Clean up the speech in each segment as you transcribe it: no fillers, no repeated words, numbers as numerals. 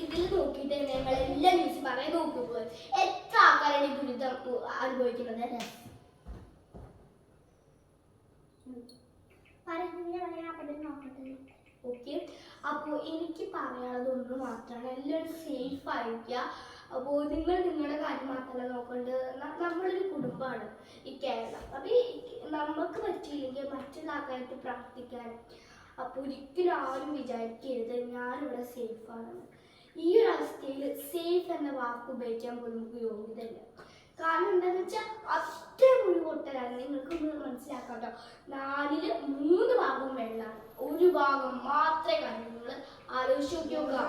ഇതിൽ നോക്കിയിട്ട് ഞങ്ങൾ എല്ലാ ന്യൂസും പറയാൻ നോക്കുമ്പോൾ എത്ര ആൾക്കാരാണ് ഈ ദുരിതം അനുഭവിക്കുന്നത്. ഓക്കെ, അപ്പോൾ എനിക്ക് പറയാനുള്ളത് ഒന്ന് മാത്രമാണ്, എല്ലാവരും സേഫ് ആയിരിക്കുക. അപ്പോൾ നിങ്ങൾ നിങ്ങളുടെ കാര്യം മാത്രമല്ല നോക്കേണ്ടത്. നമ്മളൊരു കുടുംബമാണ് ഈ കേരളം. അപ്പോൾ നമുക്ക് പറ്റിയില്ലെങ്കിൽ മറ്റുള്ള ആൾക്കാർക്ക് പ്രാർത്ഥിക്കാൻ. അപ്പോൾ ഒരിക്കലും ആരും വിചാരിക്കരുത് ഞാനിവിടെ സേഫാണെന്ന്. ഈ ഒരു അവസ്ഥയിൽ സേഫ് എന്ന വാക്ക് ഉപയോഗിക്കാൻ പോലും നമുക്ക് യോഗ്യതയില്ല. കാരണം എന്താണെന്ന് വെച്ചാൽ അത്ര മുഴുകൊട്ടലാണ്. നിങ്ങൾക്കൊന്ന് മനസ്സിലാക്കാം കേട്ടോ. 4ൽ 3 ഭാഗവും വെള്ളമാണ്, ഒരു ഭാഗം മാത്രമേ കാണൂ. നിങ്ങൾ ആലോചിച്ച് നോക്കിയോക്കുക,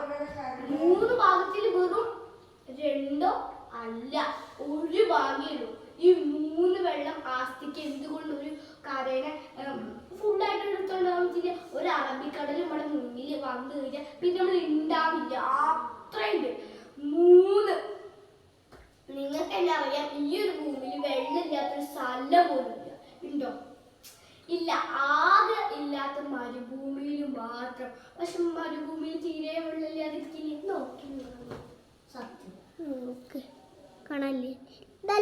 3 ഭാഗത്തിൽ വെറും 2 അല്ല 1 ഭാഗമേ. ഈ 3 വെള്ളം ആസ്തിക്ക് എന്തുകൊണ്ട് ഒരു കരേനെ ഫുള്ളായിട്ട് എടുത്തോണ്ടാവുന്നില്ല. ഒരു അറബിക്കടൽ നമ്മുടെ മുന്നിൽ വന്നു കഴിഞ്ഞാൽ പിന്നെ നമ്മൾ ഉണ്ടാവില്ല, അത്രയുണ്ട്. 3 നിങ്ങൾക്ക് എന്നെ അറിയാം, ഈ ഒരു ഭൂമിയിൽ വെള്ളമില്ലാത്തൊരു സ്ഥലം പോലും ഇല്ല. ഉണ്ടോ? ഇല്ല. ആകെ ഇല്ലാത്ത മരുഭൂമിയിൽ മാത്രം. പക്ഷെ മരുഭൂമിയിൽ തീരെ വെള്ളമില്ലാതിരിക്കില്ലേ? നോക്കി സത്യം കാണാല്ലേ?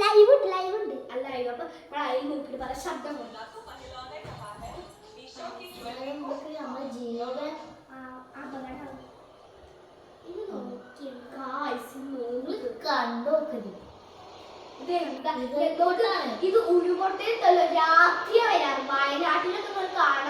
ലൈവ് ഉണ്ട് അല്ല ലൈവ്. അപ്പൊ ലൈവ് നോക്കിട്ട് പറ ശബ്ദം കൊണ്ടാക്കും. നമ്മുടെ ജിയോയുടെ അപകടമാണ്. ഇത് നോക്കിയ കണ്ടോക്കരുത്. ഇത് ഉരുപൊട്ടല്ലോ രാത്രിയാ വരാറ്. വയനാട്ടിലൊക്കെ നിങ്ങൾ കാണാൻ